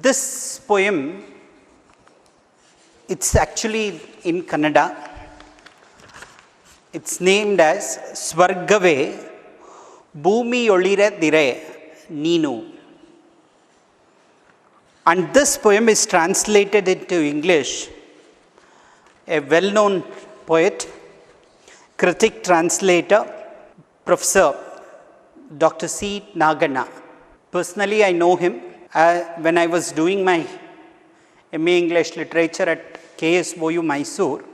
This poem, it's actually in Kannada. It's named as Svargave Bhumiyolire Neenu. And this poem is translated into English. A well-known poet, critic, translator, Professor Dr. C. Nagana. Personally, I know him. When I was doing my MA English Literature at KSOU Mysore,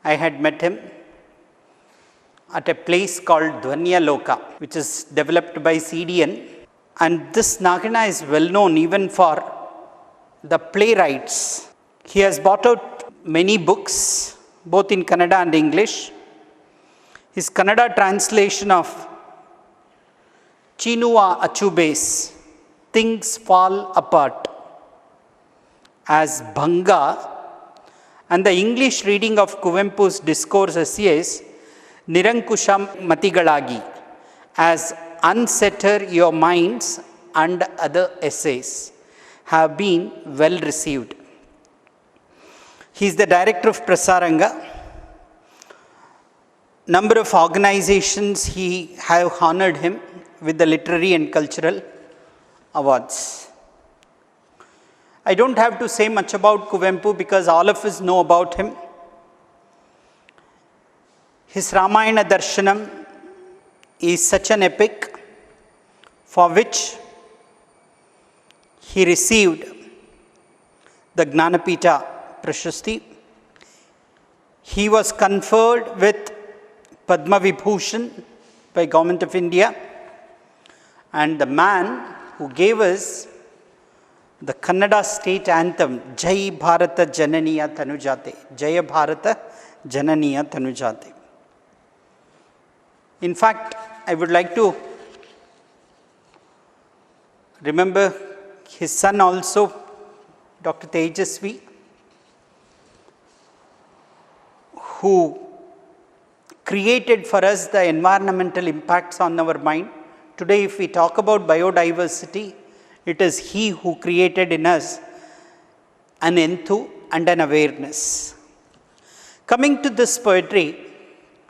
I had met him at a place called Dhvanya Loka, which is developed by CDN. And this Nagana is well known even for the playwrights. He has brought out many books, both in Kannada and English. His Kannada translation of Chinua Achube's Things Fall Apart as Bhanga, and the English reading of Kuvempu's discourse essays Nirankusha Matigalagi as Unsetter Your Minds and other essays have been well received. He is the director of Prasaranga. Number of organizations have honored him with the literary and cultural awards. I don't have to say much about Kuvempu because all of us know about him. His Ramayana Darshanam is such an epic for which he received the Gnanapita Prashasti. He was conferred with Padma Vibhushan by Government of India, and the man who gave us the Kannada state anthem, Jai Bharata Jananiya Tanujate, Jaya Bharata Jananiya Tanujate. In fact, I would like to remember his son also, Dr. Tejasvi, who created for us the environmental impacts on our mind. Today, if we talk about biodiversity, it is he who created in us an enthu and an awareness. Coming to this poetry,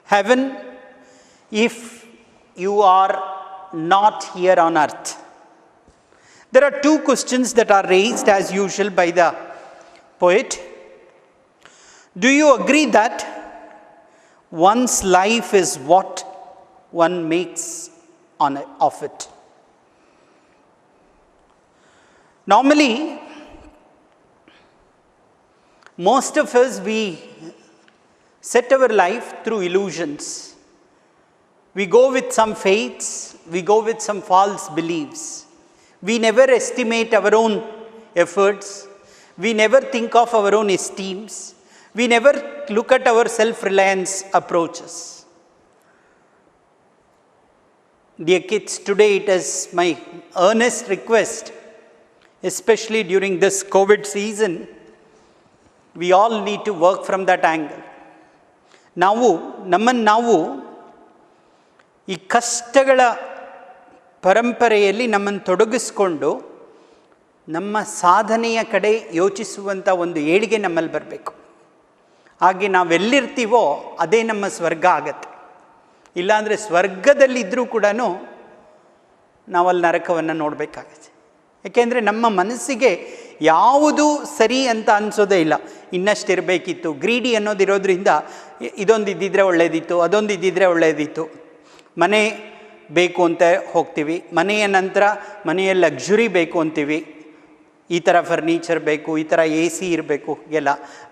heaven, if you are not here on earth. There are two questions that are raised as usual by the poet. Do you agree that one's life is what one makes of it? Normally, most of us, we set our life through illusions. We go with some faiths, we go with some false beliefs. We never estimate our own efforts. We never think of our own esteems. We never look at our self-reliance approaches. Dear kids, today it is my earnest request, especially during this COVID season, we all need to work from that angle. ನಾವು ಈ ಕಷ್ಟಗಳ ಪರಂಪರೆಯಲ್ಲಿ ನಮ್ಮನ್ನು ತೊಡಗಿಸ್ಕೊಂಡು ನಮ್ಮ ಸಾಧನೆಯ ಕಡೆ ಯೋಚಿಸುವಂಥ ಒಂದು ಏಳಿಗೆ ನಮ್ಮಲ್ಲಿ ಬರಬೇಕು. ಹಾಗೆ ನಾವೆಲ್ಲಿರ್ತೀವೋ ಅದೇ ನಮ್ಮ ಸ್ವರ್ಗ ಆಗತ್ತೆ. ಇಲ್ಲಾಂದರೆ ಸ್ವರ್ಗದಲ್ಲಿದ್ದರೂ ಕೂಡ ನಾವಲ್ಲಿ ನರಕವನ್ನು ನೋಡಬೇಕಾಗತ್ತೆ. ಏಕೆಂದರೆ ನಮ್ಮ ಮನಸ್ಸಿಗೆ ಯಾವುದೂ ಸರಿ ಅಂತ ಅನಿಸೋದೇ ಇಲ್ಲ. ಇನ್ನಷ್ಟು ಇರಬೇಕಿತ್ತು, ಗ್ರೀಡಿ ಅನ್ನೋದಿರೋದ್ರಿಂದ ಇದೊಂದು ಇದ್ದಿದ್ರೆ ಒಳ್ಳೆಯದಿತ್ತು, ಅದೊಂದು ಇದ್ದಿದ್ರೆ ಒಳ್ಳೆಯದಿತ್ತು. ಮನೆ ಬೇಕು ಅಂತ ಹೋಗ್ತೀವಿ, ಮನೆಯ ನಂತರ ಮನೆಯ ಲಕ್ಸುರಿ ಬೇಕು ಅಂತೀವಿ, ಈ ಥರ ಫರ್ನಿಚರ್ ಬೇಕು, ಈ ಥರ AC ಇರಬೇಕು ಎಲ್ಲ.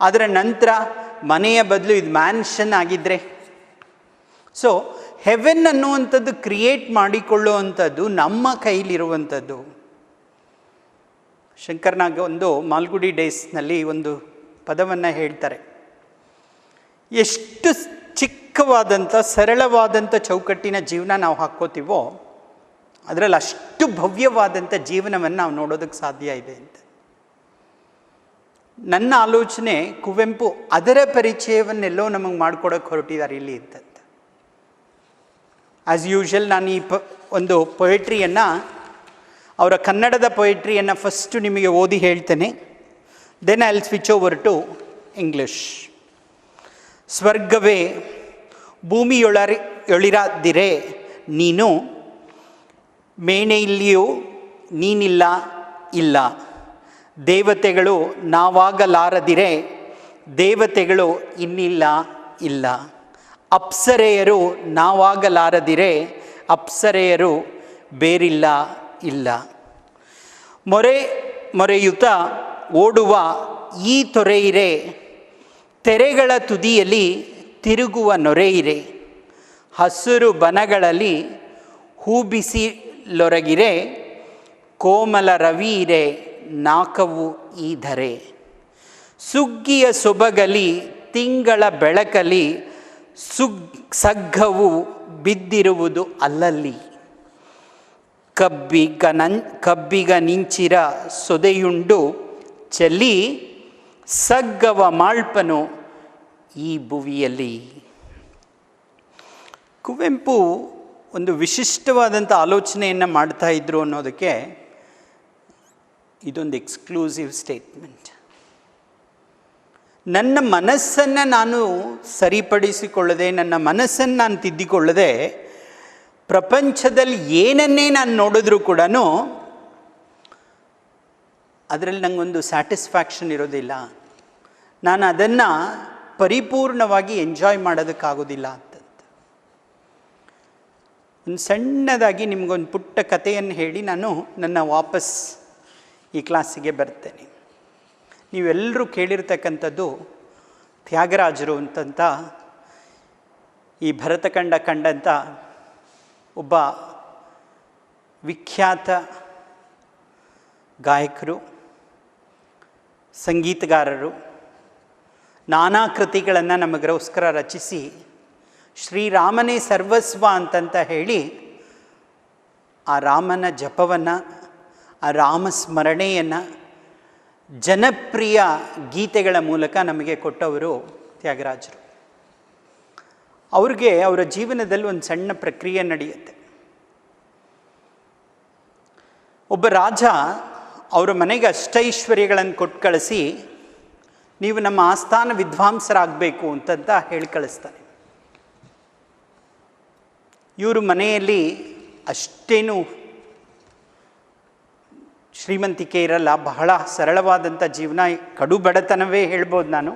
ಅದರ ನಂತರ ಮನೆಯ ಬದಲು ಇದು ಮ್ಯಾನ್ಷನ್ ಆಗಿದ್ದರೆ. ಸೊ ಹೆವೆನ್ ಅನ್ನುವಂಥದ್ದು ಕ್ರಿಯೇಟ್ ಮಾಡಿಕೊಳ್ಳುವಂಥದ್ದು ನಮ್ಮ ಕೈಲಿರುವಂಥದ್ದು. ಶಂಕರ್ನಾಗ ಒಂದು ಮಾಲ್ಗುಡಿ ಡೇಸ್ನಲ್ಲಿ ಒಂದು ಪದವನ್ನು ಹೇಳ್ತಾರೆ. ಎಷ್ಟು ಚಿಕ್ಕವಾದಂಥ ಸರಳವಾದಂಥ ಚೌಕಟ್ಟಿನ ಜೀವನ ನಾವು ಹಾಕ್ಕೋತೀವೋ ಅದರಲ್ಲಿ ಅಷ್ಟು ಭವ್ಯವಾದಂಥ ಜೀವನವನ್ನು ನಾವು ನೋಡೋದಕ್ಕೆ ಸಾಧ್ಯ ಇದೆ ಅಂತ. ನನ್ನ ಆಲೋಚನೆ, ಕುವೆಂಪು ಅದರ ಪರಿಚಯವನ್ನೆಲ್ಲೋ ನಮಗೆ ಮಾಡಿಕೊಡೋಕ್ಕೆ ಹೊರಟಿದ್ದಾರೆ ಇಲ್ಲಿ ಅಂತ. ಆ್ಯಸ್ ಯೂಶುವಲ್ ನಾನು ಈ ಒಂದು ಪೊಯೆಟ್ರಿಯನ್ನು ಅವರ ಕನ್ನಡದ ಪೊಯಿಟ್ರಿಯನ್ನು ಫಸ್ಟು ನಿಮಗೆ ಓದಿ ಹೇಳ್ತೇನೆ. Then I will switch over to English. ಸ್ವರ್ಗವೇ ಭೂಮಿಯೊಳಿರದಿರೆ ನೀನು, ಮೇಣೆಯಲ್ಲಿಯೂ ನೀನಿಲ್ಲ ಇಲ್ಲ. ದೇವತೆಗಳು ನಾವಾಗಲಾರದಿರೆ ದೇವತೆಗಳು ಇನ್ನಿಲ್ಲ ಇಲ್ಲ. ಅಪ್ಸರೆಯರು ನಾವಾಗಲಾರದಿರೆ ಅಪ್ಸರೆಯರು ಬೇರಿಲ್ಲ ಇಲ್ಲ. ಮೊರೆಯುತ ಓಡುವ ಈ ತೊರೆಯಿರೆ, ತೆರೆಗಳ ತುದಿಯಲ್ಲಿ ತಿರುಗುವ ನೊರೆಯಿರೆ. ಹಸಿರು ಬನಗಳಲ್ಲಿ ಹೂಬಿಸಿಲೊರಗಿರೆ, ಕೋಮಲ ರವಿಯಿರೆ ನಾಕವು ಈ ಧರೆ. ಸುಗ್ಗಿಯ ಸೊಬಗಲಿ ತಿಂಗಳ ಬೆಳಕಲಿ ಸಗ್ಗವು ಬಿದ್ದಿರುವುದು ಅಲ್ಲಲ್ಲಿ. ಕಬ್ಬಿಗ ನಿಂಚಿರ ಸೊದೆಯುಂಡು ಚೆಲ್ಲಿ, ಸಗ್ಗವ ಮಾಳ್ಪನು ಈ ಭುವಿಯಲ್ಲಿ. ಕುವೆಂಪು ಒಂದು ವಿಶಿಷ್ಟವಾದಂಥ ಆಲೋಚನೆಯನ್ನು ಮಾಡ್ತಾ ಇದ್ರು ಅನ್ನೋದಕ್ಕೆ ಇದೊಂದು ಎಕ್ಸ್ಕ್ಲೂಸಿವ್ ಸ್ಟೇಟ್ಮೆಂಟ್. ನನ್ನ ಮನಸ್ಸನ್ನು ನಾನು ಸರಿಪಡಿಸಿಕೊಳ್ಳದೆ, ನನ್ನ ಮನಸ್ಸನ್ನು ನಾನು ತಿದ್ದಿಕೊಳ್ಳದೆ, ಪ್ರಪಂಚದಲ್ಲಿ ಏನನ್ನೇ ನಾನು ನೋಡಿದ್ರೂ ಕೂಡ ಅದರಲ್ಲಿ ನನಗೊಂದು ಸ್ಯಾಟಿಸ್ಫ್ಯಾಕ್ಷನ್ ಇರೋದಿಲ್ಲ. ನಾನು ಅದನ್ನು ಪರಿಪೂರ್ಣವಾಗಿ ಎಂಜಾಯ್ ಮಾಡೋದಕ್ಕಾಗೋದಿಲ್ಲ ಅಂತ. ಒಂದು ಸಣ್ಣದಾಗಿ ನಿಮಗೊಂದು ಪುಟ್ಟ ಕಥೆಯನ್ನು ಹೇಳಿ ನಾನು ವಾಪಸ್ ಈ ಕ್ಲಾಸಿಗೆ ಬರ್ತೇನೆ. ನೀವೆಲ್ಲರೂ ಕೇಳಿರ್ತಕ್ಕಂಥದ್ದು ತ್ಯಾಗರಾಜರು ಅಂತಂತ ಈ ಭರತಖಂಡ ಕಂಡಂಥ ಒಬ್ಬ ವಿಖ್ಯಾತ ಗಾಯಕರು, ಸಂಗೀತಗಾರರು. ನಾನಾ ಕೃತಿಗಳನ್ನು ನಮಗೋಸ್ಕರ ರಚಿಸಿ ಶ್ರೀರಾಮನೇ ಸರ್ವಸ್ವ ಅಂತಂತ ಹೇಳಿ ಆ ರಾಮನ ಜಪವನ್ನು, ಆ ರಾಮ ಸ್ಮರಣೆಯನ್ನು ಜನಪ್ರಿಯ ಗೀತೆಗಳ ಮೂಲಕ ನಮಗೆ ಕೊಟ್ಟವರು ತ್ಯಾಗರಾಜರು. ಅವ್ರಿಗೆ ಅವರ ಜೀವನದಲ್ಲಿ ಒಂದು ಸಣ್ಣ ಪ್ರಕ್ರಿಯೆ ನಡೆಯುತ್ತೆ. ಒಬ್ಬ ರಾಜ ಅವರ ಮನೆಗೆ ಅಷ್ಟೈಶ್ವರ್ಯಗಳನ್ನು ಕೊಟ್ಟು ಕಳಿಸಿ, ನೀವು ನಮ್ಮ ಆಸ್ಥಾನ ವಿದ್ವಾಂಸರಾಗಬೇಕು ಅಂತಂತ ಹೇಳಿ ಕಳಿಸ್ತಾನೆ. ಇವರು ಮನೆಯಲ್ಲಿ ಅಷ್ಟೇನು ಶ್ರೀಮಂತಿಕೆ ಇರಲ್ಲ, ಬಹಳ ಸರಳವಾದಂಥ ಜೀವನ, ಕಡು ಬಡತನವೇ ಹೇಳ್ಬೋದು ನಾನು.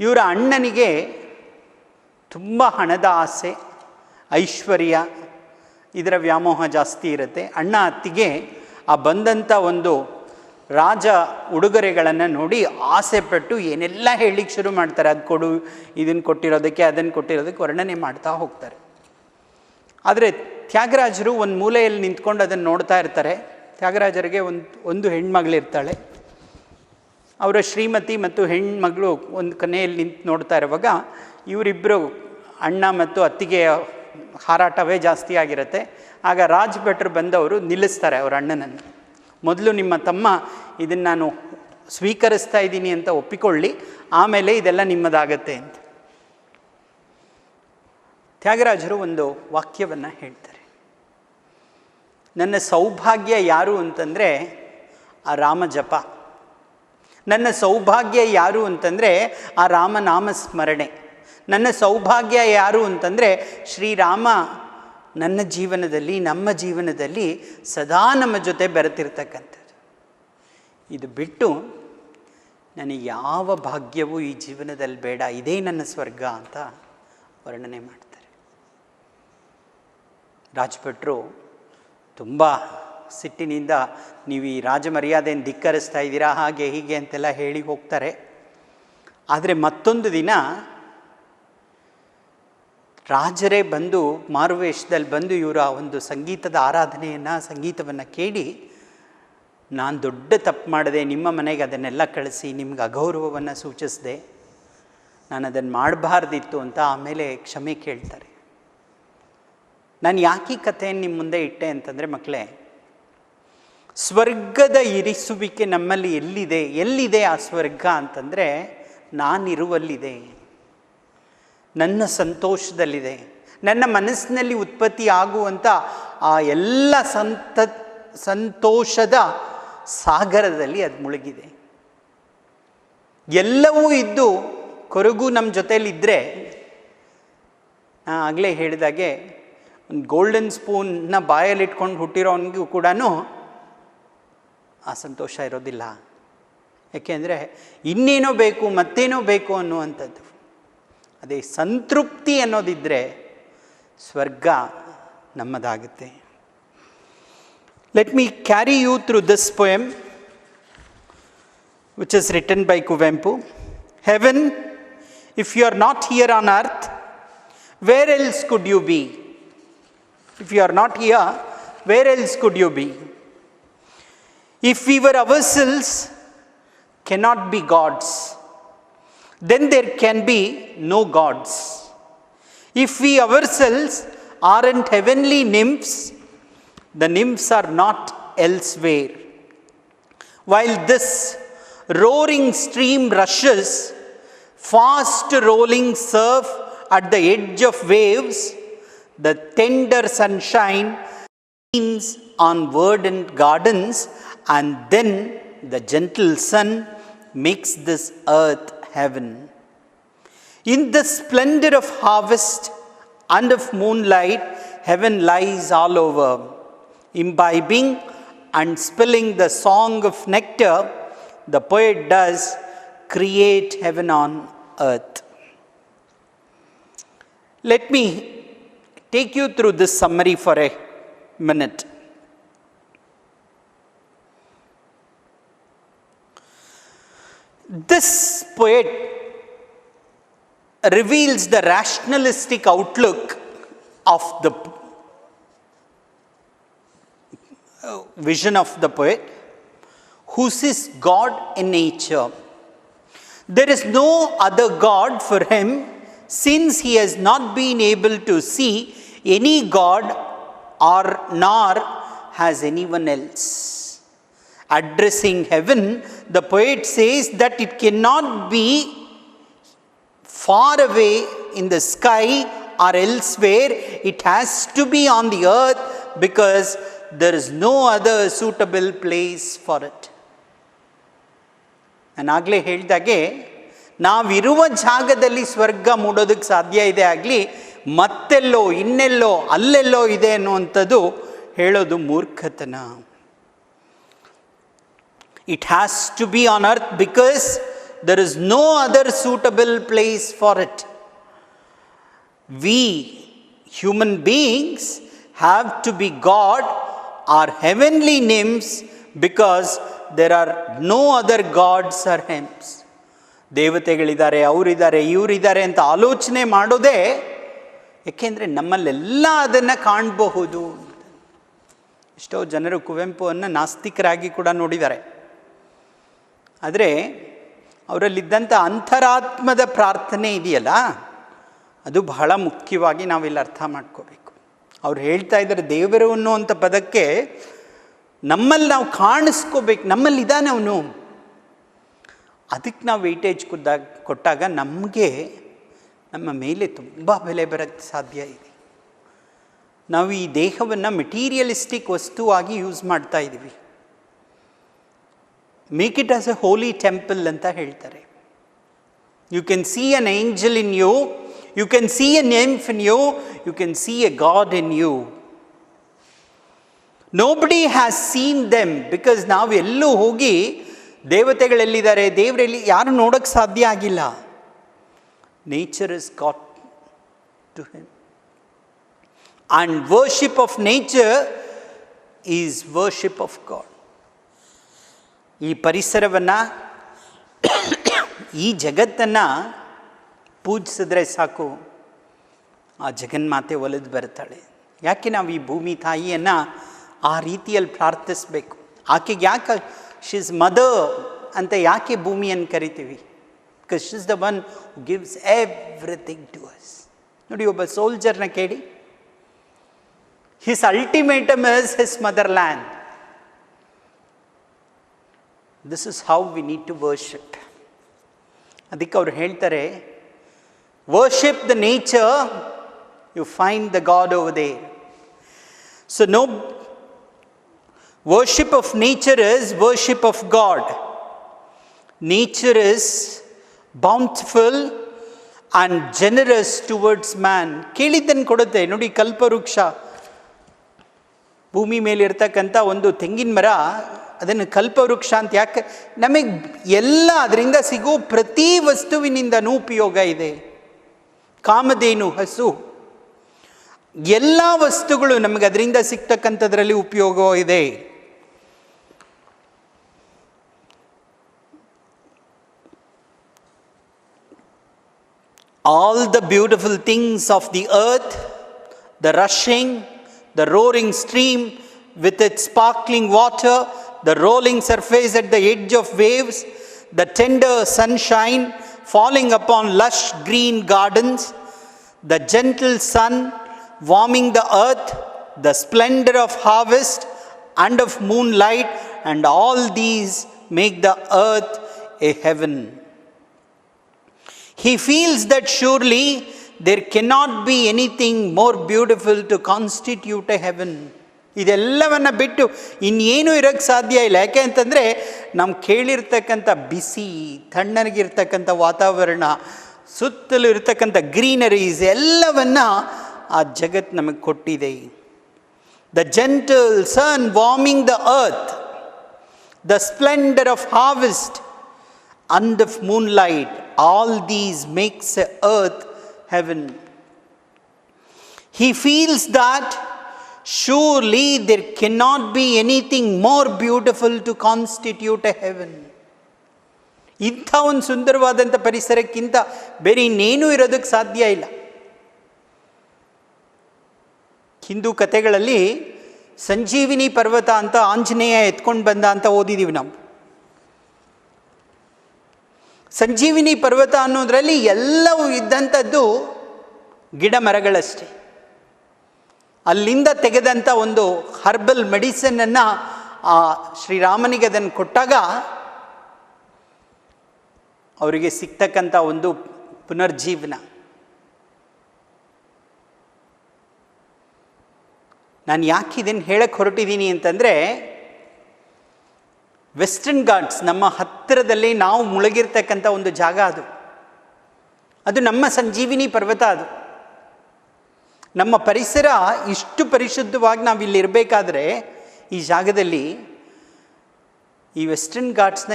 ಇವರ ಅಣ್ಣನಿಗೆ ತುಂಬ ಹಣದ ಆಸೆ, ಐಶ್ವರ್ಯ, ಇದರ ವ್ಯಾಮೋಹ ಜಾಸ್ತಿ ಇರುತ್ತೆ. ಅಣ್ಣ ಅತ್ತಿಗೆ ಆ ಬಂದಂಥ ಒಂದು ರಾಜ ಉಡುಗೊರೆಗಳನ್ನು ನೋಡಿ ಆಸೆ ಪಟ್ಟು ಏನೆಲ್ಲ ಹೇಳಲಿಕ್ಕೆ ಶುರು ಮಾಡ್ತಾರೆ. ಅದು ಕೊಡು, ಇದನ್ನು ಕೊಟ್ಟಿರೋದಕ್ಕೆ, ಅದನ್ನು ಕೊಟ್ಟಿರೋದಕ್ಕೆ ವರ್ಣನೆ ಮಾಡ್ತಾ ಹೋಗ್ತಾರೆ. ಆದರೆ ತ್ಯಾಗರಾಜರು ಒಂದು ಮೂಲೆಯಲ್ಲಿ ನಿಂತ್ಕೊಂಡು ಅದನ್ನು ನೋಡ್ತಾ ಇರ್ತಾರೆ. ತ್ಯಾಗರಾಜರಿಗೆ ಒಂದು ಹೆಣ್ಮಗಳಿರ್ತಾಳೆ. ಅವರ ಶ್ರೀಮತಿ ಮತ್ತು ಹೆಣ್ಮಗಳು ಒಂದು ಕೊನೆಯಲ್ಲಿ ನಿಂತು ನೋಡ್ತಾ ಇರುವಾಗ ಇವರಿಬ್ಬರು ಅಣ್ಣ ಮತ್ತು ಅತ್ತಿಗೆಯ ಹಾರಾಟವೇ ಜಾಸ್ತಿ ಆಗಿರುತ್ತೆ. ಆಗ ರಾಜ್ ಭಟ್ರು ಬಂದವರು ನಿಲ್ಲಿಸ್ತಾರೆ ಅವರ ಅಣ್ಣನನ್ನು. ಮೊದಲು ನಿಮ್ಮ ತಮ್ಮ ಇದನ್ನು ನಾನು ಸ್ವೀಕರಿಸ್ತಾ ಇದ್ದೀನಿ ಅಂತ ಒಪ್ಪಿಕೊಳ್ಳಿ, ಆಮೇಲೆ ಇದೆಲ್ಲ ನಿಮ್ಮದಾಗತ್ತೆ ಅಂತ. ತ್ಯಾಗರಾಜರು ಒಂದು ವಾಕ್ಯವನ್ನು ಹೇಳ್ತಾರೆ. ನನ್ನ ಸೌಭಾಗ್ಯ ಯಾರು ಅಂತಂದರೆ ಆ ರಾಮ ಜಪ. ನನ್ನ ಸೌಭಾಗ್ಯ ಯಾರು ಅಂತಂದರೆ ಆ ರಾಮನಾಮ ಸ್ಮರಣೆ. ನನ್ನ ಸೌಭಾಗ್ಯ ಯಾರು ಅಂತಂದರೆ ಶ್ರೀರಾಮ ನನ್ನ ಜೀವನದಲ್ಲಿ, ನಮ್ಮ ಜೀವನದಲ್ಲಿ ಸದಾ ನಮ್ಮ ಜೊತೆ ಬೆರೆತಿರ್ತಕ್ಕಂಥದ್ದು. ಇದು ಬಿಟ್ಟು ನನಗೆ ಯಾವ ಭಾಗ್ಯವೂ ಈ ಜೀವನದಲ್ಲಿ ಬೇಡ, ಇದೇ ನನ್ನ ಸ್ವರ್ಗ ಅಂತ ವರ್ಣನೆ ಮಾಡ್ತಾರೆ. ರಾಜ್ಭಟ್ರು ತುಂಬ ಸಿಟ್ಟಿನಿಂದ ನೀವು ಈ ರಾಜ ಮರ್ಯಾದೆಯನ್ನು ಧಿಕ್ಕರಿಸ್ತಾ ಇದ್ದೀರಾ, ಹಾಗೆ ಹೀಗೆ ಅಂತೆಲ್ಲ ಹೇಳಿ ಹೋಗ್ತಾರೆ. ಆದರೆ ಮತ್ತೊಂದು ದಿನ ರಾಜರೇ ಬಂದು ಮಾರುವೇಷದಲ್ಲಿ ಬಂದು ಇವರ ಒಂದು ಸಂಗೀತದ ಸಂಗೀತವನ್ನು ಕೇಳಿ, ನಾನು ದೊಡ್ಡ ತಪ್ಪು ಮಾಡಿದೆ, ನಿಮ್ಮ ಮನೆಗೆ ಅದನ್ನೆಲ್ಲ ಕಳಿಸಿ ನಿಮ್ಗೆ ಅಗೌರವವನ್ನು ಸೂಚಿಸಿದೆ, ನಾನು ಅದನ್ನು ಮಾಡಬಾರ್ದಿತ್ತು ಅಂತ ಆಮೇಲೆ ಕ್ಷಮೆ ಕೇಳ್ತಾರೆ. ನಾನು ಯಾಕೆ ಈ ಕಥೆಯನ್ನು ನಿಮ್ಮ ಮುಂದೆ ಇಟ್ಟೆ ಅಂತಂದರೆ ಮಕ್ಕಳೇ, ಸ್ವರ್ಗದ ಇರಿಸುವಿಕೆ ನಮ್ಮಲ್ಲಿ ಎಲ್ಲಿದೆ ಆ ಸ್ವರ್ಗ ಅಂತಂದರೆ ನಾನಿರುವಲ್ಲಿದೆ, ನನ್ನ ಸಂತೋಷದಲ್ಲಿದೆ. ನನ್ನ ಮನಸ್ಸಿನಲ್ಲಿ ಉತ್ಪತ್ತಿ ಆಗುವಂಥ ಆ ಎಲ್ಲ ಸಂತೋಷದ ಸಾಗರದಲ್ಲಿ ಅದು ಮುಳುಗಿದೆ. ಎಲ್ಲವೂ ಇದ್ದು ಕೊರಗು ನಮ್ಮ ಜೊತೆಯಲ್ಲಿದ್ದರೆ, ಆಗಲೇ ಹೇಳಿದಾಗೆ ಒಂದು ಗೋಲ್ಡನ್ ಸ್ಪೂನ್ನ ಬಾಯಲ್ಲಿಟ್ಕೊಂಡು ಹುಟ್ಟಿರೋನಿಗೂ ಕೂಡ ಆ ಸಂತೋಷ ಇರೋದಿಲ್ಲ. ಯಾಕೆಂದರೆ ಇನ್ನೇನೋ ಬೇಕು, ಮತ್ತೇನೋ ಬೇಕು ಅನ್ನುವಂಥದ್ದು. ಅದೇ ಸಂತೃಪ್ತಿ ಅನ್ನೋದಿದ್ದರೆ ಸ್ವರ್ಗ ನಮ್ಮದಾಗುತ್ತೆ. Let me carry you through this poem which is written by Kuvempu. Heaven, if you are not here on earth, where else could you be? If you are not here, where else could you be? If we were ourselves cannot be gods, then there can be no gods. If we ourselves aren't heavenly nymphs, the nymphs are not elsewhere. While this roaring stream rushes, fast rolling surf at the edge of waves, the tender sunshine beams on verdant gardens, and then the gentle sun makes this earth heaven. In the splendor of harvest and of moonlight, heaven lies all over, imbibing and spilling the song of nectar. The poet does create heaven on earth. Let me take you through this summary for a minute. This poet reveals the rationalistic outlook of the vision of the poet, who sees God in nature. There is no other God for him, since he has not been able to see any God, or nor has anyone else. Addressing heaven, the poet says that it cannot be far away in the sky or elsewhere. It has to be on the earth, because there is no other suitable place for it. ನಾನಾಗಲೇ ಹೇಳಿದಾಗೆ, ನಾವಿರುವ ಜಾಗದಲ್ಲಿ ಸ್ವರ್ಗ ಮೂಡೋದಕ್ಕೆ ಸಾಧ್ಯ ಇದೆ ಆಗಲಿ, ಮತ್ತೆಲ್ಲೋ ಇನ್ನೆಲ್ಲೋ ಅಲ್ಲೆಲ್ಲೋ ಇದೆ ಅನ್ನುವಂಥದ್ದು ಹೇಳೋದು ಮೂರ್ಖತನ. It has to be on earth because there is no other suitable place for it. We human beings have to be God or heavenly nymphs, because there are no other gods or nymphs. ದೇವತೆಗಳಿದ್ದಾರೆ, ಅವರಿದ್ದಾರೆ, ಇವರಿದ್ದಾರೆ ಅಂತ ಆಲೋಚನೆ ಮಾಡೋದೇ, ಏಕೆಂದರೆ ನಮ್ಮಲ್ಲೆಲ್ಲ ಅದನ್ನು ಕಾಣಬಹುದು. ಎಷ್ಟೋ ಜನರು ಕುವೆಂಪುವನ್ನು ನಾಸ್ತಿಕರಾಗಿ ಕೂಡ ನೋಡಿದ್ದಾರೆ. ಆದರೆ ಅವರಲ್ಲಿದ್ದಂಥ ಅಂತರಾತ್ಮದ ಪ್ರಾರ್ಥನೆ ಇದೆಯಲ್ಲ, ಅದು ಬಹಳ ಮುಖ್ಯವಾಗಿ ನಾವಿಲ್ಲಿ ಅರ್ಥ ಮಾಡ್ಕೋಬೇಕು. ಅವ್ರು ಹೇಳ್ತಾ ಇದ್ದಾರೆ, ದೇವರು ಅನ್ನುವಂಥ ಪದಕ್ಕೆ ನಮ್ಮಲ್ಲಿ ನಾವು ಕಾಣಿಸ್ಕೋಬೇಕು, ನಮ್ಮಲ್ಲಿದ್ದಾನೆ ಅವನು. ಅದಕ್ಕೆ ನಾವು ವೆಯ್ಟೇಜ್ ಕೊಟ್ಟಾಗ ನಮಗೆ ನಮ್ಮ ಮೇಲೆ ತುಂಬ ಬೆಲೆ ಬರೋಕ್ಕೆ ಸಾಧ್ಯ ಇದೆ. ನಾವು ಈ ದೇಹವನ್ನು ಮೆಟೀರಿಯಲಿಸ್ಟಿಕ್ ವಸ್ತುವಾಗಿ ಯೂಸ್ ಮಾಡ್ತಾ ಇದ್ದೀವಿ. Make it as a holy temple ಅಂತ ಹೇಳ್ತಾರೆ. You can see an angel in you, you can see a nymph in you, you can see a God in you. Nobody has seen them, because ನಾವು ಎಲ್ಲೂ ಹೋಗಿ ದೇವತೆಗಳೆಲ್ಲಿದ್ದಾರೆ, ದೇವರೆಲ್ಲಿ ಯಾರು ನೋಡೋಕ್ಕೆ ಸಾಧ್ಯ ಆಗಿಲ್ಲ. Nature is got to him, and worship of nature is worship of God. ಈ ಪರಿಸರವನ್ನು, ಈ ಜಗತ್ತನ್ನು ಪೂಜಿಸಿದ್ರೆ ಸಾಕು, ಆ ಜಗನ್ಮಾತೆ ಒಲಿದು ಬರ್ತಾಳೆ. ಯಾಕೆ ನಾವು ಈ ಭೂಮಿ ತಾಯಿಯನ್ನು ಆ ರೀತಿಯಲ್ಲಿ ಪ್ರಾರ್ಥಿಸಬೇಕು? ಆಕೆಗೆ ಯಾಕೆ ಶೀಸ್ ಮದರ್ ಅಂತ ಯಾಕೆ ಭೂಮಿಯನ್ನು ಕರಿತೀವಿ? Because she's the one who gives everything to us. ನೋಡಿ, ಒಬ್ಬ ಸೋಲ್ಜರ್ನ ಕೇಳಿ, his ultimatum is his motherland. This is how we need to worship. ಅದಕ್ಕೆ ಅವ್ರು ಹೇಳ್ತಾರೆ, worship the nature, you find the God over there. So no, Worship of nature is worship of God. Nature is bountiful and generous towards man. ಕೇಳಿದ್ದನ್ನು ಕೊಡುತ್ತೆ ನೋಡಿ. ಕಲ್ಪವೃಕ್ಷ, ಭೂಮಿ ಮೇಲಿರ್ತಕ್ಕಂಥ ಒಂದು ತೆಂಗಿನ ಮರ, ಅದನ್ನು ಕಲ್ಪವೃಕ್ಷ ಅಂತ ಯಾಕೆ? ನಮಗೆ ಎಲ್ಲ ಅದರಿಂದ ಸಿಗೋ ಪ್ರತಿ ವಸ್ತುವಿನಿಂದನೂ ಉಪಯೋಗ ಇದೆ. ಕಾಮಧೇನು, ಹಸು, ಎಲ್ಲ ವಸ್ತುಗಳು ನಮಗೆ ಅದರಿಂದ ಸಿಗ್ತಕ್ಕಂಥದ್ರಲ್ಲಿ ಉಪಯೋಗ ಇದೆ. All the beautiful things of the earth, the rushing, the roaring stream with its sparkling water, the rolling surface at the edge of waves, the tender sunshine falling upon lush green gardens, the gentle sun warming the earth, the splendor of harvest and of moonlight, and all these make the earth a heaven. He feels that surely there cannot be anything more beautiful to constitute a heaven. ಇದೆಲ್ಲವನ್ನು ಬಿಟ್ಟು ಇನ್ನೇನು ಇರೋಕ್ಕೆ ಸಾಧ್ಯ ಇಲ್ಲ. ಯಾಕೆ ಅಂತಂದರೆ ನಮ್ಮ ಕೇಳಿರ್ತಕ್ಕಂಥ ಬಿಸಿ, ತಣ್ಣಗಿರ್ತಕ್ಕಂಥ ವಾತಾವರಣ, ಸುತ್ತಲೂ ಇರ್ತಕ್ಕಂಥ ಗ್ರೀನರೀಸ್ ಎಲ್ಲವನ್ನು ಆ ಜಗತ್ತು ನಮಗೆ ಕೊಟ್ಟಿದೆ. The gentle sun warming the earth, the splendour of harvest and of moonlight, all these makes the earth heaven. He feels that surely there cannot be anything more beautiful to constitute a heaven. ಇಂಥ ಒಂದು ಸುಂದರವಾದಂಥ ಪರಿಸರಕ್ಕಿಂತ ಬೇರೆ ಇನ್ನೇನೂ ಇರೋದಕ್ಕೆ ಸಾಧ್ಯ ಇಲ್ಲ. ಹಿಂದೂ ಕಥೆಗಳಲ್ಲಿ ಸಂಜೀವಿನಿ ಪರ್ವತ ಅಂತ ಆಂಜನೇಯ ಎತ್ಕೊಂಡು ಬಂದ ಅಂತ ಓದಿದ್ದೀವಿ ನಾವು. ಸಂಜೀವಿನಿ ಪರ್ವತ ಅನ್ನೋದರಲ್ಲಿ ಎಲ್ಲವೂ ಇದ್ದಂಥದ್ದು ಗಿಡ ಮರಗಳಷ್ಟೇ. ಅಲ್ಲಿಂದ ತೆಗೆದಂಥ ಒಂದು ಹರ್ಬಲ್ ಮೆಡಿಸಿನನ್ನು ಆ ಶ್ರೀರಾಮನಿಗೆ ಅದನ್ನು ಕೊಟ್ಟಾಗ ಅವರಿಗೆ ಸಿಗ್ತಕ್ಕಂಥ ಒಂದು ಪುನರ್ಜೀವನ. ನಾನು ಯಾಕೆ ಇದನ್ನು ಹೇಳಕ್ಕೆ ಹೊರಟಿದ್ದೀನಿ ಅಂತಂದರೆ, ವೆಸ್ಟರ್ನ್ ಘಾಟ್ಸ್ ನಮ್ಮ ಹತ್ತಿರದಲ್ಲಿ ನಾವು ಮುಳುಗಿರ್ತಕ್ಕಂಥ ಒಂದು ಜಾಗ ಅದು ನಮ್ಮ ಸಂಜೀವಿನಿ ಪರ್ವತ. ಅದು ನಮ್ಮ ಪರಿಸರ ಇಷ್ಟು ಪರಿಶುದ್ಧವಾಗಿ ನಾವು ಇಲ್ಲಿರಬೇಕಾದ್ರೆ ಈ ಜಾಗದಲ್ಲಿ ಈ ವೆಸ್ಟರ್ನ್ ಘಾಟ್ಸ್ನ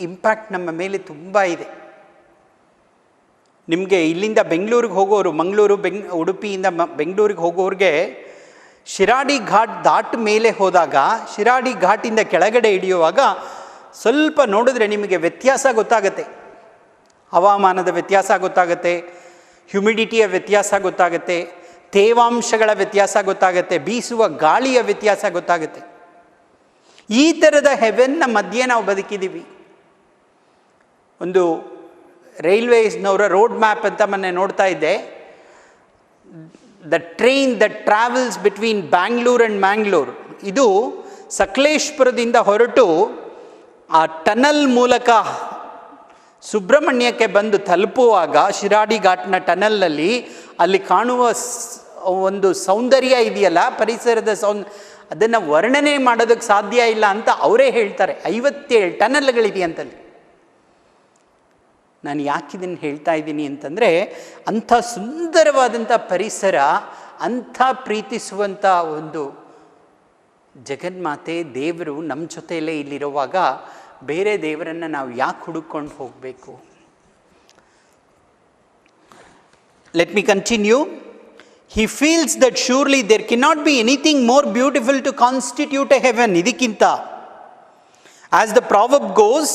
ಇಂಪ್ಯಾಕ್ಟ್ ನಮ್ಮ ಮೇಲೆ ತುಂಬ ಇದೆ. ನಿಮಗೆ ಇಲ್ಲಿಂದ ಬೆಂಗಳೂರಿಗೆ ಹೋಗೋರು, ಉಡುಪಿಯಿಂದ ಬೆಂಗಳೂರಿಗೆ ಹೋಗೋರಿಗೆ ಶಿರಾಡಿ ಘಾಟ್ ದಾಟ ಮೇಲೆ ಹೋದಾಗ, ಶಿರಾಡಿ ಘಾಟಿಂದ ಕೆಳಗಡೆ ಇಳಿಯುವಾಗ ಸ್ವಲ್ಪ ನೋಡಿದ್ರೆ ನಿಮಗೆ ವ್ಯತ್ಯಾಸ ಗೊತ್ತಾಗುತ್ತೆ. ಹವಾಮಾನದ ವ್ಯತ್ಯಾಸ ಗೊತ್ತಾಗುತ್ತೆ, ಹ್ಯುಮಿಡಿಟಿಯ ವ್ಯತ್ಯಾಸ ಗೊತ್ತಾಗುತ್ತೆ, ತೇವಾಂಶಗಳ ವ್ಯತ್ಯಾಸ ಗೊತ್ತಾಗುತ್ತೆ, ಬೀಸುವ ಗಾಳಿಯ ವ್ಯತ್ಯಾಸ ಗೊತ್ತಾಗುತ್ತೆ. ಈ ಥರದ ಹೆವೆನ್ನ ಮಧ್ಯೆ ನಾವು ಬದುಕಿದ್ದೀವಿ. ಒಂದು ರೈಲ್ವೇಸ್ನವರ ರೋಡ್ ಮ್ಯಾಪ್ ಅಂತ ಮೊನ್ನೆ ನೋಡ್ತಾ ಇದ್ದೆ. The train that travels between Bangalore and Mangalore, ಇದು ಸಕಲೇಶ್ಪುರದಿಂದ ಹೊರಟು ಆ ಟನಲ್ ಮೂಲಕ ಸುಬ್ರಹ್ಮಣ್ಯಕ್ಕೆ ಬಂದು ತಲುಪುವಾಗ ಶಿರಾಡಿ ಘಾಟ್ನ ಟನಲ್ನಲ್ಲಿ ಅಲ್ಲಿ ಕಾಣುವ ಒಂದು ಸೌಂದರ್ಯ ಇದೆಯಲ್ಲ, ಪರಿಸರದ ಅದನ್ನು ವರ್ಣನೆ ಮಾಡೋದಕ್ಕೆ ಸಾಧ್ಯ ಇಲ್ಲ ಅಂತ ಅವರೇ ಹೇಳ್ತಾರೆ. 57 ಟನಲ್ಗಳಿದೆಯಂತಲ್ಲಿ. ನಾನು ಯಾಕಿದನ್ನು ಹೇಳ್ತಾ ಇದ್ದೀನಿ ಅಂತಂದರೆ, ಅಂಥ ಸುಂದರವಾದಂಥ ಪರಿಸರ, ಅಂಥ ಪ್ರೀತಿಸುವಂಥ ಒಂದು ಜಗನ್ಮಾತೆ ದೇವರು ನಮ್ಮ ಜೊತೆಯಲ್ಲೇ ಇಲ್ಲಿರುವಾಗ ಬೇರೆ ದೇವರನ್ನು ನಾವು ಯಾಕೆ ಹುಡುಕೊಂಡು ಹೋಗಬೇಕು? Let me continue. He feels that surely there cannot be anything more beautiful to constitute a heaven. ಇದಕ್ಕಿಂತ, as the proverb goes,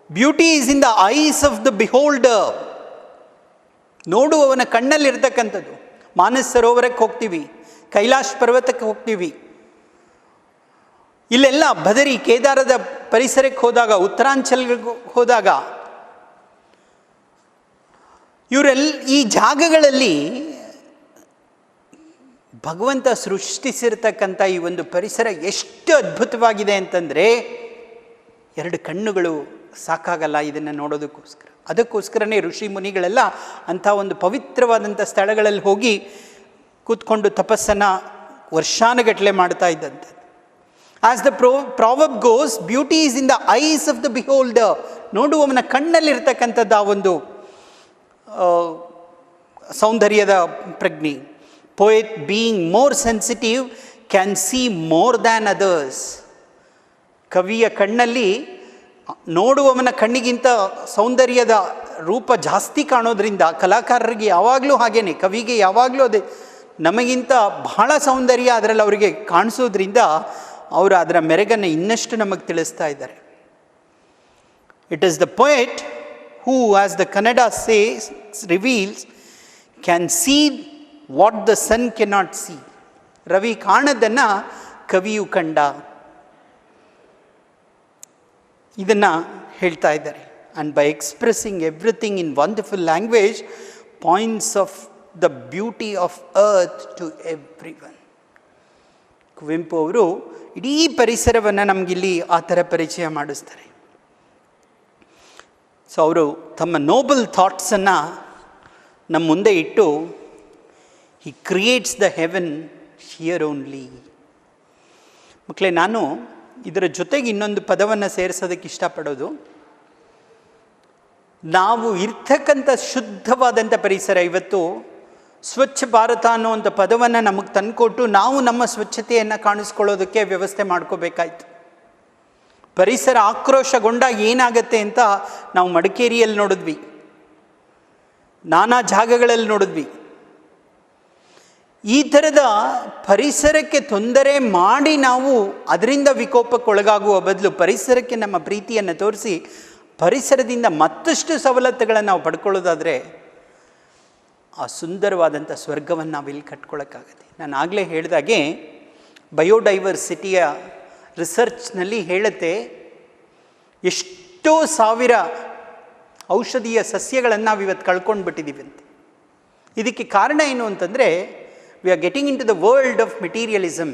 beauty is in the eyes of the beholder. ನೋಡುವವನ ಕಣ್ಣಲ್ಲಿರ್ತಕ್ಕಂಥದ್ದು. ಮಾನಸ ಸರೋವರಕ್ಕೆ ಹೋಗ್ತೀವಿ, ಕೈಲಾಶ್ ಪರ್ವತಕ್ಕೆ ಹೋಗ್ತೀವಿ, ಇಲ್ಲೆಲ್ಲ ಬದರಿ ಕೇದಾರದ ಪರಿಸರಕ್ಕೆ ಹೋದಾಗ, ಉತ್ತರಾಂಚಲ್ಗೆ ಹೋದಾಗ, ಈ ಜಾಗಗಳಲ್ಲಿ ಭಗವಂತ ಸೃಷ್ಟಿಸಿರ್ತಕ್ಕಂಥ ಈ ಒಂದು ಪರಿಸರ ಎಷ್ಟು ಅದ್ಭುತವಾಗಿದೆ ಅಂತಂದರೆ 2 ಕಣ್ಣುಗಳು ಸಾಕಾಗಲ್ಲ ಇದನ್ನು ನೋಡೋದಕ್ಕೋಸ್ಕರ. ಅದಕ್ಕೋಸ್ಕರನೇ ಋಷಿ ಮುನಿಗಳೆಲ್ಲ ಅಂಥ ಒಂದು ಪವಿತ್ರವಾದಂಥ ಸ್ಥಳಗಳಲ್ಲಿ ಹೋಗಿ ಕೂತ್ಕೊಂಡು ತಪಸ್ಸನ್ನು ವರ್ಷಾನುಗಟ್ಟಲೆ ಮಾಡ್ತಾ ಇದ್ದಂಥದ್ದು. As the proverb goes, beauty is in the eyes of the beholder. ನೋಡುವವನ ಕಣ್ಣಲ್ಲಿರ್ತಕ್ಕಂಥದ್ದು ಆ ಒಂದು ಸೌಂದರ್ಯದ ಪ್ರಜ್ಞೆ. Poet, being more sensitive, can see more than others. ಕವಿಯ ಕಣ್ಣಲ್ಲಿ ನೋಡುವವನ ಕಣ್ಣಿಗಿಂತ ಸೌಂದರ್ಯದ ರೂಪ ಜಾಸ್ತಿ ಕಾಣೋದ್ರಿಂದ ಕಲಾಕಾರರಿಗೆ ಯಾವಾಗಲೂ ಹಾಗೇನೆ, ಕವಿಗೆ ಯಾವಾಗಲೂ ಅದೇ, ನಮಗಿಂತ ಬಹಳ ಸೌಂದರ್ಯ ಅದರಲ್ಲಿ ಅವರಿಗೆ ಕಾಣಿಸೋದ್ರಿಂದ ಅವರು ಅದರ ಮೆರಗನ್ನು ಇನ್ನಷ್ಟು ನಮಗೆ ತಿಳಿಸ್ತಾ ಇದ್ದಾರೆ. It is the poet who, as the Kannada says, reveals, can see what the sun cannot see. ರವಿ ಕಾಣದನ್ನು ಕವಿಯು ಕಂಡ, ಇದನ್ನು ಹೇಳ್ತಾ ಇದ್ದಾರೆ. And by expressing everything in wonderful language points of the beauty of earth to every one. Kuvempu ಅವರು ಇಡೀ ಪರಿಸರವನ್ನು ನಮಗಿಲ್ಲಿ ಆ ಥರ ಪರಿಚಯ ಮಾಡಿಸ್ತಾರೆ. ಸೊ ಅವರು ತಮ್ಮ ನೋಬಲ್ ಥಾಟ್ಸನ್ನು ನಮ್ಮ ಮುಂದೆ ಇಟ್ಟು, he creates the heaven here only. ಮಕ್ಕಳೇ, ನಾನು ಇದರ ಜೊತೆಗೆ ಇನ್ನೊಂದು ಪದವನ್ನು ಸೇರಿಸೋದಕ್ಕೆ ಇಷ್ಟಪಡೋದು, ನಾವು ಇರ್ತಕ್ಕಂಥ ಶುದ್ಧವಾದಂಥ ಪರಿಸರ, ಇವತ್ತು ಸ್ವಚ್ಛ ಭಾರತ ಅನ್ನುವಂಥ ಪದವನ್ನು ನಮಗೆ ತಂದುಕೊಟ್ಟು ನಾವು ನಮ್ಮ ಸ್ವಚ್ಛತೆಯನ್ನು ಕಾಣಿಸ್ಕೊಳ್ಳೋದಕ್ಕೆ ವ್ಯವಸ್ಥೆ ಮಾಡ್ಕೋಬೇಕಾಯ್ತು. ಪರಿಸರ ಆಕ್ರೋಶಗೊಂಡಾಗ ಏನಾಗತ್ತೆ ಅಂತ ನಾವು ಮಡಿಕೇರಿಯಲ್ಲಿ ನೋಡಿದ್ವಿ, ನಾನಾ ಜಾಗಗಳಲ್ಲಿ ನೋಡಿದ್ವಿ. ಈ ಥರದ ಪರಿಸರಕ್ಕೆ ತೊಂದರೆ ಮಾಡಿ ನಾವು ಅದರಿಂದ ವಿಕೋಪಕ್ಕೊಳಗಾಗುವ ಬದಲು ಪರಿಸರಕ್ಕೆ ನಮ್ಮ ಪ್ರೀತಿಯನ್ನು ತೋರಿಸಿ ಪರಿಸರದಿಂದ ಮತ್ತಷ್ಟು ಸವಲತ್ತುಗಳನ್ನು ನಾವು ಪಡ್ಕೊಳ್ಳೋದಾದರೆ ಆ ಸುಂದರವಾದಂಥ ಸ್ವರ್ಗವನ್ನು ನಾವಿಲ್ಲಿ ಕಟ್ಕೊಳ್ಳೋಕ್ಕಾಗತ್ತೆ. ನಾನು ಆಗಲೇ ಹೇಳಿದಾಗೆ ಬಯೋಡೈವರ್ಸಿಟಿಯ ರಿಸರ್ಚ್ನಲ್ಲಿ ಹೇಳುತ್ತೆ, ಎಷ್ಟೋ ಸಾವಿರ ಔಷಧೀಯ ಸಸ್ಯಗಳನ್ನು ನಾವು ಇವತ್ತು ಕಳ್ಕೊಂಡು ಬಿಟ್ಟಿದ್ದೀವಿ ಅಂತ. ಇದಕ್ಕೆ ಕಾರಣ ಏನು ಅಂತಂದರೆ, we are getting into the world of materialism.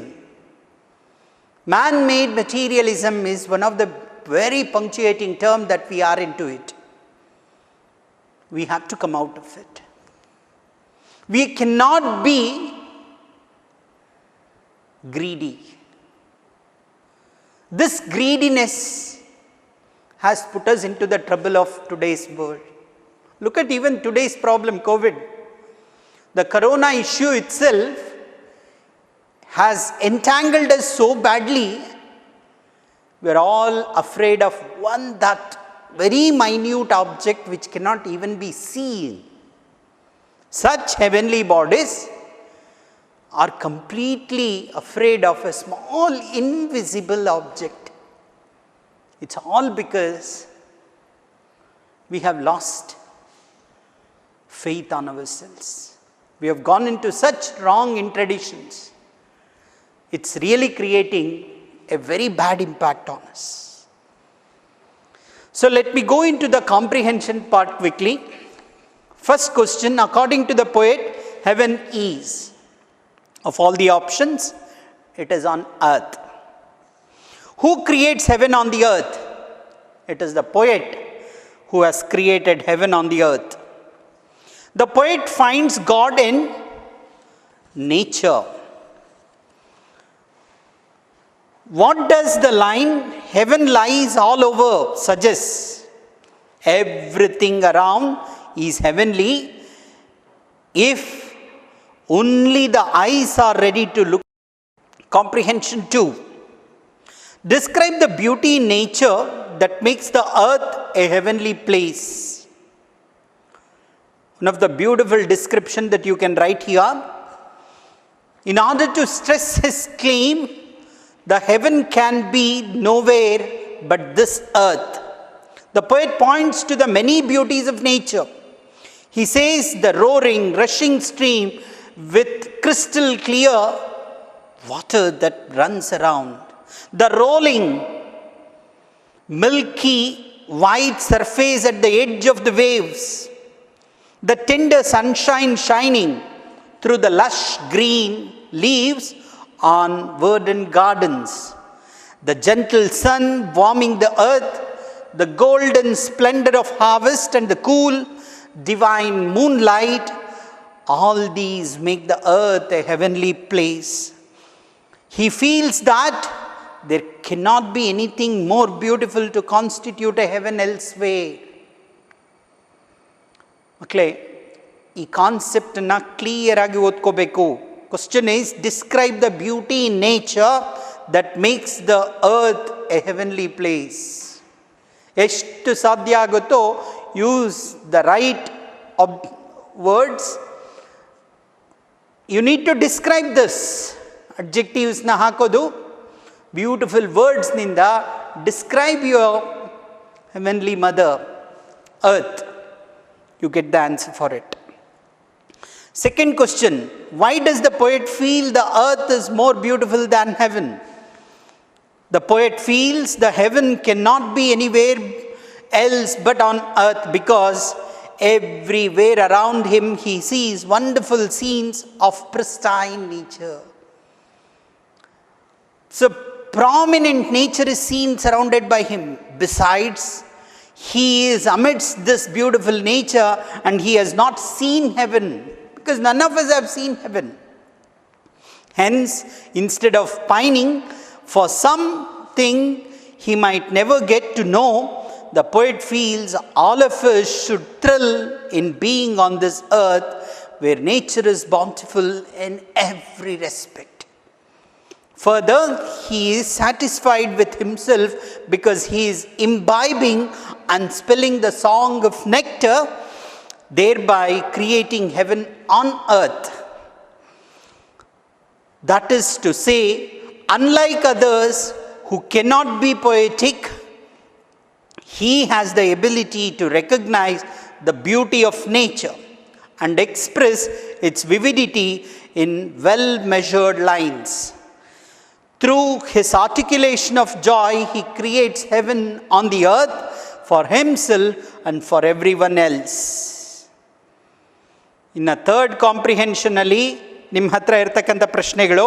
Man-made materialism is one of the very punctuating term that we are into it. We have to come out of it. We cannot be greedy. This greediness has put us into the trouble of today's world. Look at even today's problem, COVID. The corona issue itself has entangled us so badly, we are all afraid of that very minute object which cannot even be seen. Such heavenly bodies are completely afraid of a small invisible object. It's all because we have lost faith on ourselves. We have gone into such wrong traditions. It's really creating a very bad impact on us. So let me go into the comprehension part quickly. First question, according to the poet, heaven is, of all the options, it is on earth. Who creates heaven on the earth? It is the poet who has created heaven on the earth. The poet finds God in nature. What does the line, heaven lies all over, suggest? Everything around is heavenly if only the eyes are ready to look. Comprehension 2. Describe the beauty in nature that makes the earth a heavenly place. One of the beautiful description that you can write here. In order to stress his claim, the heaven can be nowhere but this earth. The poet points to the many beauties of nature. He says the roaring, rushing stream with crystal clear water that runs around. The rolling, milky, white surface at the edge of the waves. The tender sunshine shining through the lush green leaves on verdant gardens. The gentle sun warming the earth, the golden splendor of harvest and the cool divine moonlight, all these make the earth a heavenly place. He feels that there cannot be anything more beautiful to constitute a heaven elsewhere. ಮಕ್ಕಳೇ, ಈ ಕಾನ್ಸೆಪ್ಟನ್ನು ಕ್ಲಿಯರಾಗಿ ಓದ್ಕೋಬೇಕು. Question is, describe the beauty in nature that makes the earth a heavenly place. ಎಷ್ಟು ಸಾಧ್ಯ ಆಗುತ್ತೋ use the right words. You need to describe this. ಅಡ್ಜೆಕ್ಟಿವ್ಸ್ನ ಹಾಕೋದು, ಬ್ಯೂಟಿಫುಲ್ ವರ್ಡ್ಸ್ನಿಂದ describe your heavenly mother earth. You get the answer for it. Second question, why does the poet feel the earth is more beautiful than heaven? The poet feels the heaven cannot be anywhere else but on earth, because everywhere around him he sees wonderful scenes of pristine nature. So prominent nature is seen surrounded by him. Besides, he is amidst this beautiful nature and he has not seen heaven, because none of us have seen heaven. Hence, instead of pining for something he might never get to know, the poet feels all of us should thrill in being on this earth where nature is bountiful in every respect. Further, he is satisfied with himself because he is imbibing and spilling the song of nectar, thereby creating heaven on earth. That is to say, unlike others who cannot be poetic, he has the ability to recognize the beauty of nature and express its vividity in well-measured lines. Through his articulation of joy, he creates heaven on the earth for himself and for everyone else. ಇನ್ನು third ಕಾಂಪ್ರಿಹೆನ್ಷನಲ್ಲಿ ನಿಮ್ಮ ಹತ್ರ ಇರ್ತಕ್ಕಂಥ ಪ್ರಶ್ನೆಗಳು: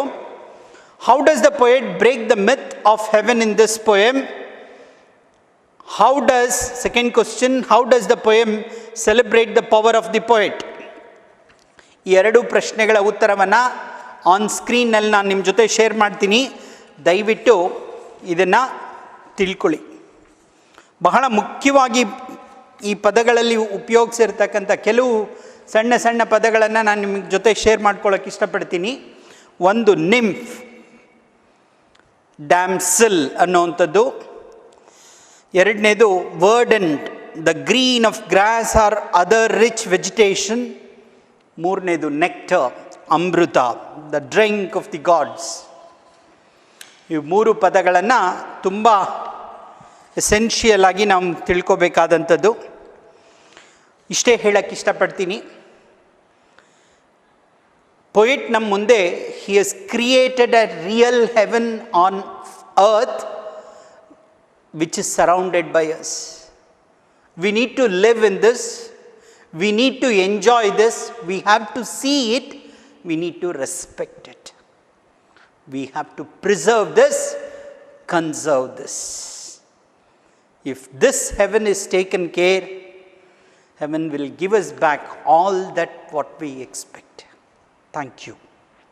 how does the poet break the myth of heaven in this poem? How does, second question, how does the poem celebrate the power of the poet? ಈ ಎರಡೂ ಪ್ರಶ್ನೆಗಳ ಉತ್ತರವನ್ನು ಆನ್ ಸ್ಕ್ರೀನ್ನಲ್ಲಿ ನಾನು ನಿಮ್ಮ ಜೊತೆ ಶೇರ್ ಮಾಡ್ತೀನಿ. ದಯವಿಟ್ಟು ಇದನ್ನು ತಿಳ್ಕೊಳ್ಳಿ. ಬಹಳ ಮುಖ್ಯವಾಗಿ ಈ ಪದಗಳಲ್ಲಿ ಉಪಯೋಗಿಸಿರ್ತಕ್ಕಂಥ ಕೆಲವು ಸಣ್ಣ ಸಣ್ಣ ಪದಗಳನ್ನು ನಾನು ನಿಮ್ಮ ಜೊತೆ ಶೇರ್ ಮಾಡ್ಕೊಳ್ಳೋಕೆ ಇಷ್ಟಪಡ್ತೀನಿ. ಒಂದು ನಿಂಫ್, ಡ್ಯಾಮ್ಸಲ್ ಅನ್ನೋವಂಥದ್ದು. ಎರಡನೇದು verdant, the green of grass or other rich vegetation. ಮೂರನೇದು ನೆಕ್ಟರ್, ಅಮೃತ, the drink of the gods. ಇವು ಮೂರು ಪದಗಳನ್ನು ತುಂಬ ಎಸೆನ್ಷಿಯಲ್ ಆಗಿ ನಾವು ತಿಳ್ಕೊಬೇಕಾದಂಥದ್ದು. ಇಷ್ಟೇ ಹೇಳಕ್ಕೆ ಇಷ್ಟಪಡ್ತೀನಿ. ಪೊಯೆಟ್ ನಮ್ಮ ಮುಂದೆ he has created a real heaven on earth which is surrounded by us. We need to live in this. We need to enjoy this. We have to see it. We need to respect it. We have to preserve this, conserve this. If this heaven is taken care, heaven will give us back all that what we expect. Thank you.